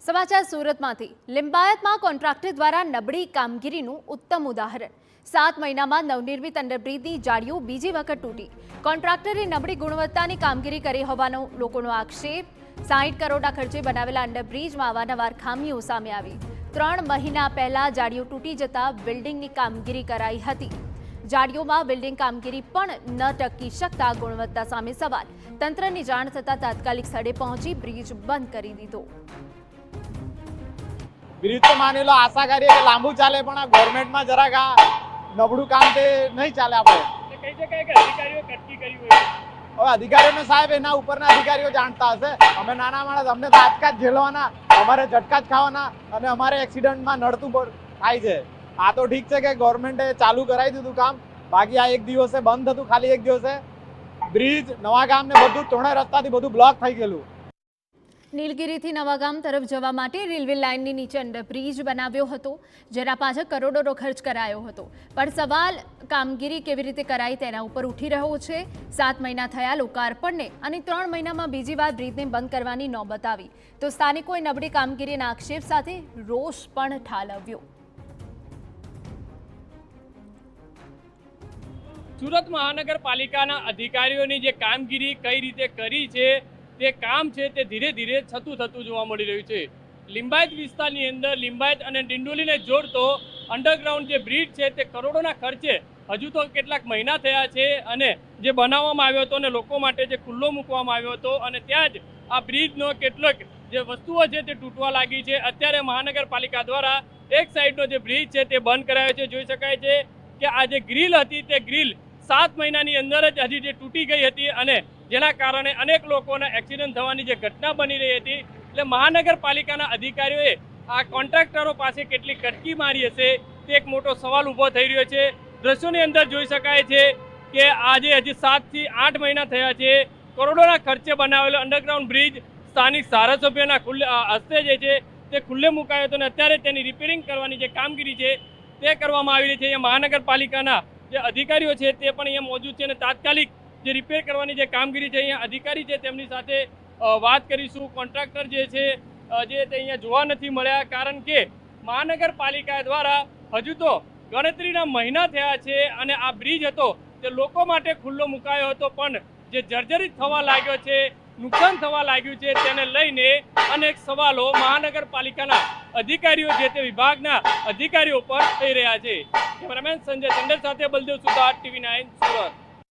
સમાચાર સુરતમાંથી લિંબાયતમાં કોન્ટ્રાક્ટર દ્વારા નબળી કામગીરીનું ઉત્તમ ઉદાહરણ। 7 મહિનામાં નવનિર્મિત અંડરબ્રિજની જાળીઓ બીજી વખત તૂટી। કોન્ટ્રાક્ટરે નબળી ગુણવત્તાની કામગીરી કરી હોવાનો લોકોનો આક્ષેપ। 60 કરોડના ખર્ચે બનાવેલા અંડરબ્રિજમાં અવારનવાર ખામીઓ સામે આવી। 3 મહિના પહેલા જાળીઓ તૂટી જતા બિલ્ડિંગની કામગીરી કરાઈ હતી। જાળીઓમાં બિલ્ડિંગ કામગીરી પણ ન ટકી શકતા ગુણવત્તા સામે સવાલ। તંત્રની જાણ થતાં તાત્કાલિક સ્થળે પહોંચી બ્રિજ બંધ કરી દીધો। બ્રિજ તો માની લો આશા કરીએ કે લાંબુ ચાલે, પણ આ ગવર્મેન્ટમાં જરાક આ નબળું કામ તે નહીં ચાલે। આપણે કહી શકાય કે અધિકારીઓ કટકી કરી હોય। હવે અધિકારીઓને સાહેબ એના ઉપરના અધિકારીઓ જાણતા હશે। અમે નાના માણસ, અમને તાત્કાલિક ઝેલવાના, અમારે ઝટકા જ ખાવાના અને અમારે એક્સિડન્ટમાં નડતું થાય છે। આ તો ઠીક છે કે ગવર્મેન્ટે ચાલુ કરાવી દીધું કામ, બાકી આ એક દિવસે બંધ થતું, ખાલી એક દિવસે બ્રિજ નવાગામ ને બધું 3 રસ્તાથી બધું બ્લોક થઈ ગયેલું। નીલગિરીથી નવાગામ તરફ જવા માટે રેલવે લાઇનની નીચે અંડરબ્રિજ બનાવ્યો હતો, જેના પાછળ કરોડોનો ખર્ચ કરાયો હતો। પણ સવાલ કામગીરી કેવી રીતે કરાઈ તેના ઉપર ઉઠી રહ્યો છે। 7 મહિના થયા લોકાર્પણને અને 3 મહિનામાં બીજી વાર બ્રિજને બંધ કરવાની નોબત આવી તો સ્થાનિકોએ નબળી કામગીરીના આક્ષેપ સાથે રોષ પણ ઠાલવ્યો। સુરત મહાનગરપાલિકાના અધિકારીઓની જે કામગીરી કઈ રીતે કરી છે તે કામ છે તે ધીરે ધીરે થતું જોવા મળી રહ્યું છે। લિંબાયત વિસ્તારની અંદર લિંબાયત અને ડિંડોલીને જોડતો અંડરગ્રાઉન્ડ જે બ્રિજ છે તે કરોડોના ખર્ચે હજુ તો કેટલાક મહિના થયા છે અને જે બનાવવામાં આવ્યો હતો અને લોકો માટે જે ખુલ્લો મૂકવામાં આવ્યો હતો અને ત્યાં જ આ બ્રિજનો કેટલોક જે વસ્તુઓ છે તે તૂટવા લાગી છે। અત્યારે મહાનગરપાલિકા દ્વારા એક સાઈડનો જે બ્રિજ છે તે બંધ કરાયો છે। જોઈ શકાય છે કે આ જે ગ્રીલ હતી તે ગ્રીલ 7 મહિનાની અંદર જ હજી જે તૂટી ગઈ હતી અને જેના કારણે અનેક લોકોના એક્સિડન્ટ થવાની જે ઘટના બની રહી હતી। એટલે મહાનગરપાલિકાના અધિકારીઓએ આ કોન્ટ્રાક્ટરો પાસે કેટલી કટકી મારી હશે તે એક મોટો સવાલ ઊભો થઈ રહ્યો છે। દ્રશ્યોની અંદર જોઈ શકાય છે કે આજે હજી 7 થી 8 મહિના થયા છે। કરોડોના ખર્ચે બનાવેલો અંડરગ્રાઉન્ડ બ્રિજ સ્થાનિક ધારાસભ્યોના હસ્તે જે છે તે ખુલ્લે મુકાયો હતો અને અત્યારે તેની રિપેરિંગ કરવાની જે કામગીરી છે તે કરવામાં આવી રહી છે। અહીંયા મહાનગરપાલિકાના જે અધિકારીઓ છે તે પણ અહીંયા મોજૂદ છે અને તાત્કાલિક જે રિપેર કરવાની જે કામગીરી છે અહીંયા અધિકારી છે તેમની સાથે વાત કરીશું। કોન્ટ્રાક્ટર જે છે જે તે અહીંયા જોવા નથી મળ્યા, કારણ કે મહાનગરપાલિકા દ્વારા હજુ તો ગણતરીના મહિના થયા છે અને આ બ્રિજ હતો તે લોકો માટે ખુલ્લો મુકાયો હતો, પણ જે જર્જરિત થવા લાગ્યો છે, નુકસાન થવા લાગ્યું છે, તેને લઈને અનેક સવાલો મહાનગરપાલિકાના અધિકારીઓ જે તે વિભાગના અધિકારીઓ પર થઈ રહ્યા છે। કેમેરામેન સંજય ચંડલ સાથે બલદેવ સુતાર, TV9 સુરત।